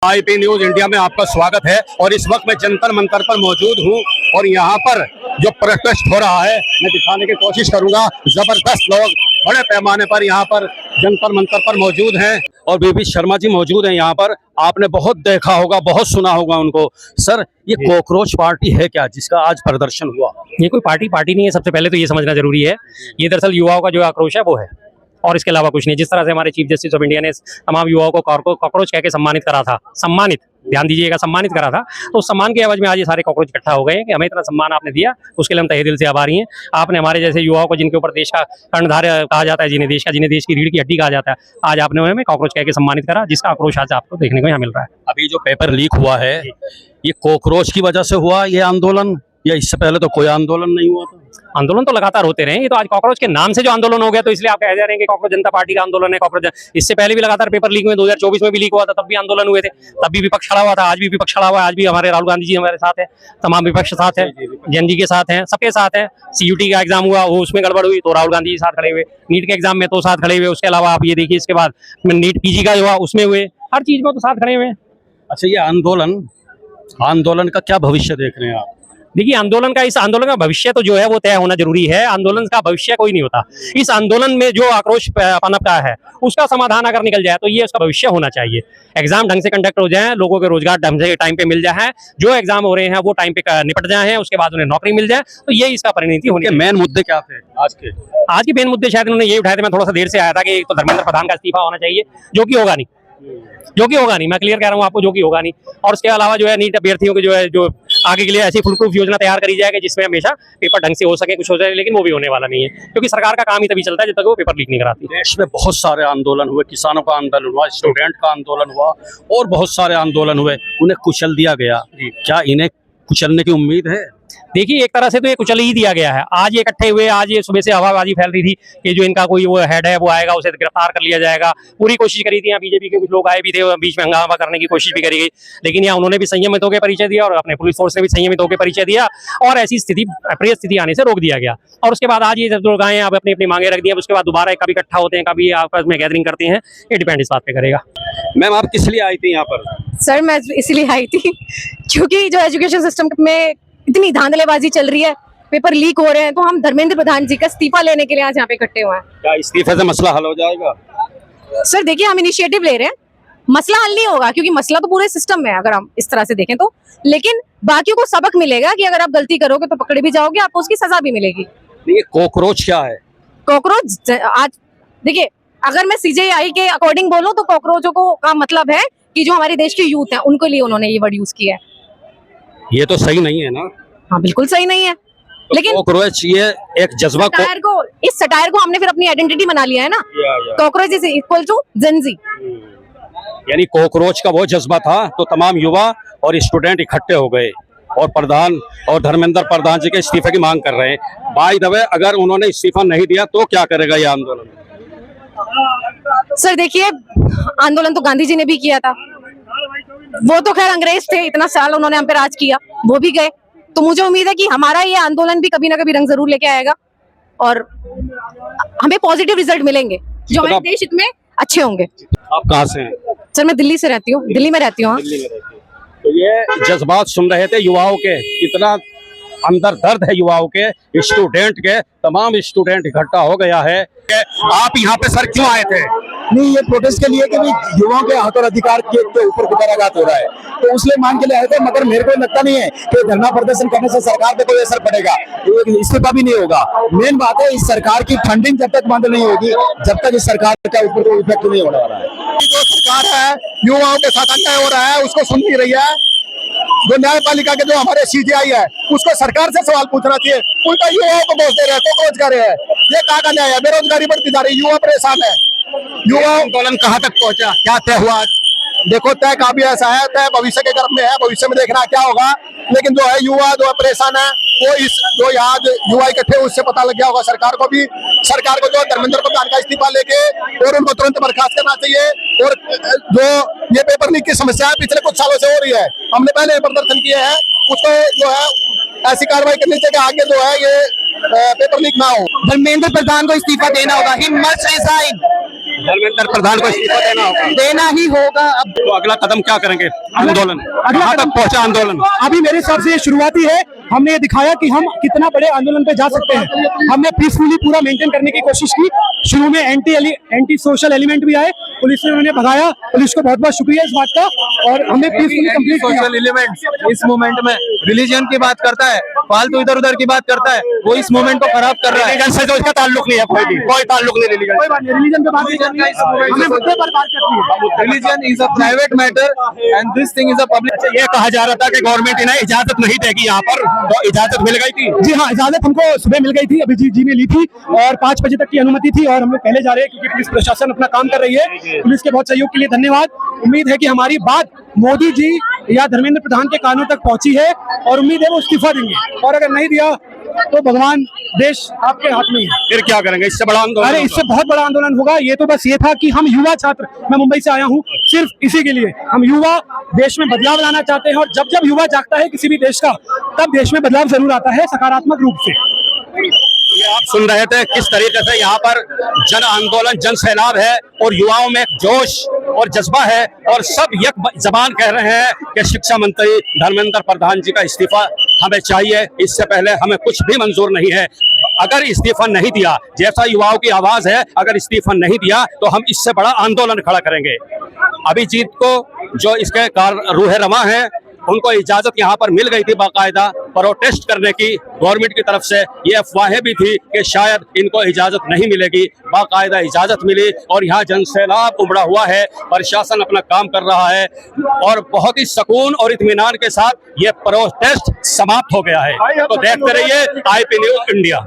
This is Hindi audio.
आईपी न्यूज इंडिया में आपका स्वागत है और इस वक्त मैं जंतर मंतर पर मौजूद हूं और यहाँ पर जो प्रोटेस्ट हो रहा है मैं दिखाने की कोशिश करूंगा। जबरदस्त लोग बड़े पैमाने पर यहाँ पर जंतर मंतर पर मौजूद हैं और बीबी शर्मा जी मौजूद हैं यहाँ पर। आपने बहुत देखा होगा, बहुत सुना होगा उनको। सर, ये कॉकरोच पार्टी है क्या जिसका आज प्रदर्शन हुआ? ये कोई पार्टी नहीं है। सबसे पहले तो ये समझना जरूरी है, ये दरअसल युवाओं का जो आक्रोश है वो है और इसके अलावा कुछ नहीं। जिस तरह से हमारे चीफ जस्टिस ऑफ इंडिया ने तमाम युवाओं को कॉकरोच कह के सम्मानित करा था, सम्मानित, ध्यान दीजिएगा, सम्मानित करा था, तो उस सम्मान के एवज में आज ये सारे कॉकरोच इकट्ठा हो गए हैं कि हमें इतना सम्मान आपने दिया, उसके लिए हम तहे दिल से आभारी हैं। आपने हमारे जैसे युवाओं को, जिनके ऊपर देश का कर्णधार कहा जाता है, जिन्हें देश की रीढ़ की हड्डी कहा जाता है, आज आपने हमें कॉकरोच कह के सम्मानित करा, जिसका आक्रोश आज आपको देखने को यहाँ मिल रहा है। अभी जो पेपर लीक हुआ है ये कॉकरोच की वजह से हुआ ये आंदोलन, या इससे पहले तो कोई आंदोलन नहीं हुआ था? आंदोलन तो लगातार होते रहे, ये तो आज कॉकरोच के नाम से जो आंदोलन हो गया तो इसलिए आप कह जा रहे हैं कि कॉकरोच जनता पार्टी का आंदोलन है। कॉकरोच, इससे पहले भी लगातार पेपर लीक हुए, 2024 में भी लीक हुआ था, तब भी आंदोलन हुए थे, तब भी विपक्ष खड़ा हुआ था, आज भी विपक्ष खड़ा हुआ है। आज भी हमारे राहुल गांधी जी हमारे साथ है, तमाम विपक्ष साथ है, जैन के साथ है, सबके साथ है। सीयूटी का एग्जाम हुआ, वो उसमें गड़बड़ हुई तो राहुल गांधी जी साथ खड़े हुए, नीट के एग्जाम में तो साथ खड़े हुए, उसके अलावा आप ये देखिए इसके बाद नीट पीजी का हुआ उसमें हुए, हर चीज में तो साथ खड़े हुए। अच्छा, ये आंदोलन का क्या भविष्य देख रहे हैं आप? देखिए, इस आंदोलन का भविष्य तो जो है वो तय होना जरूरी है। आंदोलन का भविष्य कोई नहीं होता। इस आंदोलन में जो आक्रोश पनपता है उसका समाधान अगर निकल जाए तो ये उसका भविष्य होना चाहिए। एग्जाम ढंग से कंडक्ट हो जाए, लोगों के रोजगार ढंग से टाइम पे मिल जाए, जो एग्जाम हो रहे हैं वो टाइम पे निपट जाए, उसके बाद उन्हें नौकरी मिल जाए, तो ये इसका परिणति होनी है। मेन मुद्दे क्या थे आज के मेन मुद्दे शायद उन्होंने ये उठाए थे। मैं थोड़ा सा देर से आया था कि एक तो धर्मेंद्र प्रधान का इस्तीफा होना चाहिए, जो कि होगा नहीं, मैं क्लियर कह रहा हूँ आपको, जो कि होगा नहीं। और उसके अलावा जो है नीट अभ्यर्थियों की जो आगे के लिए ऐसी फुल प्रूफ योजना तैयार करी जाएगी जिसमें हमेशा पेपर ढंग से हो सके, कुछ हो जाए, लेकिन वो भी होने वाला नहीं है क्योंकि सरकार का काम ही तभी चलता है जब तक वो पेपर लीक नहीं कराती। देश में बहुत सारे आंदोलन हुए, किसानों का आंदोलन हुआ, स्टूडेंट का आंदोलन हुआ और बहुत सारे आंदोलन हुए, उन्हें कुचल दिया गया। क्या इन्हें कुचलने की उम्मीद है? देखिए, एक तरह से तो ये कुचल ही दिया गया है। आज ये इकट्ठे हुए, आज ये सुबह से हवाबाजी फैल रही थी कि जो इनका कोई वो हेड है वो आएगा, उसे गिरफ्तार कर लिया जाएगा। पूरी कोशिश करी थी, यहाँ बीजेपी के कुछ लोग आए भी थे, बीच में हंगामा करने की कोशिश भी करी गई, लेकिन यहाँ उन्होंने भी संयमित होकर परिचय दिया और अपने पुलिस फोर्स ने भी संयमित होकर परिचय दिया और ऐसी अप्रिय स्थिति आने से रोक दिया गया। और उसके बाद आज ये जब लोग आए हैं, आप अपनी अपनी मांगे रख दी, उसके बाद दोबारा कभी इकट्ठा होते हैं, कभी आपस में गैदरिंग करते हैं, ये डिपेंड इस बात पे करेगा। मैम, आप किस लिए आई थी यहाँ पर? सर, मैं इसलिए आई थी क्योंकि जो एजुकेशन सिस्टम में इतनी धांधलेबाजी चल रही है, पेपर लीक हो रहे हैं, तो हम धर्मेंद्र प्रधान जी का इस्तीफा लेने के लिए आज यहाँ पे इकट्ठे हुए हैं। क्या इस्तीफे से मसला हल हो जाएगा? सर देखिए, हम इनिशिएटिव ले रहे हैं, मसला हल नहीं होगा क्योंकि मसला तो पूरे सिस्टम में है अगर हम इस तरह से देखें तो, लेकिन बाकियों को सबक मिलेगा कि अगर आप गलती करोगे तो पकड़े भी जाओगे, आपको उसकी सजा भी मिलेगी। ये कॉकरोच क्या है? कॉकरोच आज देखिए, अगर मैं सीजेआई के अकॉर्डिंग बोलूं तो कॉकरोचों को का मतलब है कि जो हमारे देश की यूथ है उनके लिए उन्होंने ये वर्ड यूज किया है। ये तो सही नहीं है ना? हाँ, बिल्कुल सही नहीं है, लेकिन कॉकरोच ये एक जज्बा इस सटायर को हमने फिर अपनी आइडेंटिटी बना लिया है ना। Cockroach is equal to gen z, यानी कॉकरोच का वो जज्बा था तो तमाम युवा और स्टूडेंट इकट्ठे हो गए और प्रधान और धर्मेंद्र प्रधान जी के इस्तीफे की मांग कर रहे हैं। बाय द वे, अगर उन्होंने इस्तीफा नहीं दिया तो क्या करेगा ये आंदोलन? सर देखिए, आंदोलन तो गांधी जी ने भी किया था, वो तो खैर अंग्रेज थे, इतना साल उन्होंने हम पे राज किया, वो भी गए, तो मुझे उम्मीद है कि हमारा ये आंदोलन भी कभी ना कभी रंग जरूर लेके आएगा और हमें पॉजिटिव रिजल्ट मिलेंगे जो हमारे देश हित में अच्छे होंगे। आप कहाँ से हैं? सर मैं दिल्ली से रहती हूँ, दिल्ली में रहती हूँ। तो ये जज्बात सुन रहे थे युवाओं के, कितना अंदर दर्द है युवाओं के, स्टूडेंट के, तमाम स्टूडेंट इकट्ठा हो गया है। आप यहाँ पे सर क्यों आए थे? नहीं, ये प्रोटेस्ट के लिए कि युवाओं के हक और अधिकार के ऊपर कुठाराघात हो रहा है, तो उसलिए मांग के लिए आए थे। मगर मेरे को लगता नहीं है कि धरना प्रदर्शन करने से सरकार पे कोई असर पड़ेगा, इस्तीफा भी नहीं होगा। मेन बात है, इस सरकार की फंडिंग जब तक बंद नहीं होगी, जब तक इस सरकार के ऊपर कोई इफेक्ट नहीं होने वाला है। जो सरकार है युवाओं के साथ अन्याय हो रहा है उसको सुन नहीं रही है। जो न्यायपालिका के जो हमारे सीजीआई है उसको सरकार से सवाल पूछना चाहिए, उल्टा युवाओं को दोष दे रहे हैं, कॉकरोच कर रहे हैं। ये कहाँ का न्याय है? बेरोजगारी बढ़ती जा रही, युवा परेशान है। युवा आंदोलन कहाँ तक पहुँचा, क्या तय हुआ? देखो, तय का भी ऐसा है, तय भविष्य के गर्भ में है, भविष्य में देखना क्या होगा, लेकिन जो है युवा जो है परेशान है, वो इस जो आज युवा इकट्ठे उससे पता लग गया होगा सरकार को भी। सरकार को जो धर्मेंद्र प्रधान का इस्तीफा लेके और उनको तुरंत बर्खास्त करना चाहिए। और जो ये पेपर लीक की समस्या है पिछले कुछ सालों से हो रही है, हमने पहले प्रदर्शन किए हैं, उसको जो है ऐसी कार्रवाई करनी चाहिए कि आगे जो है ये पेपर लीक ना हो। धर्मेंद्र प्रधान को इस्तीफा देना होगा। He must resign. Dharmendra Pradhan को इस्तीफा देना होगा। देना ही होगा। अब तो अगला कदम क्या करेंगे? आंदोलन कहाँ तक पहुंचा आंदोलन? अभी मेरे हिसाब से ये शुरुआती है। हमने ये दिखाया कि हम कितना बड़े आंदोलन पे जा सकते हैं। हमने पीसफुली पूरा मेंटेन करने की कोशिश की। शुरू में एंटी सोशल एलिमेंट भी आए, पुलिस ने उन्हें भगाया। पुलिस को बहुत बहुत शुक्रिया इस बात का। और हमने पीसफुली कंप्लीट किया। सोशल एलिमेंट इस मूवमेंट में रिलीजन की बात करता है, फालतू इधर उधर की बात करता है, वो इस मूवमेंट को खराब कर रहा है। रिलीजन से तो इसका ताल्लुक नहीं है, कोई ताल्लुक नहीं रिलीजन। कोई बात नहीं, रिलीजन पे बात नहीं करनी है, हमें मुद्दे पर बात करनी है। Religion is a private matter and this thing is a public. ये कहा जा रहा था कि गवर्नमेंट इन्हें इजाजत नहीं देगी यहाँ पर, तो इजाजत मिल गई थी। जी हाँ, इजाजत हमको सुबह मिल गई थी, अभिजीत जी ने ली थी और 5 बजे तक की अनुमति थी। और हम लोग पहले जा रहे हैं क्योंकि पुलिस प्रशासन अपना काम कर रही है। पुलिस के बहुत सहयोग के लिए धन्यवाद। उम्मीद है कि हमारी बात मोदी जी या धर्मेंद्र प्रधान के कानों तक पहुंची है और उम्मीद है वो इस्तीफा देंगे। और अगर नहीं दिया तो भगवान देश आपके हाथ में है। फिर क्या करेंगे? इससे बड़ा आंदोलन? अरे इससे बहुत बड़ा आंदोलन होगा। ये तो बस ये था कि हम युवा छात्र, मैं मुंबई से आया हूँ सिर्फ इसी के लिए। हम युवा देश में बदलाव लाना चाहते हैं और जब जब युवा जागता है किसी भी देश का, तब देश में बदलाव जरूर आता है सकारात्मक रूप से। ये आप सुन रहे थे किस तरीके से यहाँ पर जन आंदोलन, जन सैलाब है और युवाओं में जोश और जज्बा है और सब एक जबान कह रहे हैं कि शिक्षा मंत्री धर्मेंद्र प्रधान जी का इस्तीफा हमें चाहिए। इससे पहले हमें कुछ भी मंजूर नहीं है। अगर इस्तीफा नहीं दिया, जैसा युवाओं की आवाज है, अगर इस्तीफा नहीं दिया तो हम इससे बड़ा आंदोलन खड़ा करेंगे। अभिजीत को जो इसके रूह रमा है, उनको इजाजत यहाँ पर मिल गई थी बाकायदा प्रोटेस्ट करने की गवर्नमेंट की तरफ से। ये अफवाहें भी थी कि शायद इनको इजाजत नहीं मिलेगी, बाकायदा इजाजत मिली और यहाँ जनसैलाब उमड़ा हुआ है। प्रशासन अपना काम कर रहा है और बहुत ही सुकून और इत्मीनान के साथ ये प्रोटेस्ट समाप्त हो गया है। तो देखते रहिए IP न्यूज़ इंडिया।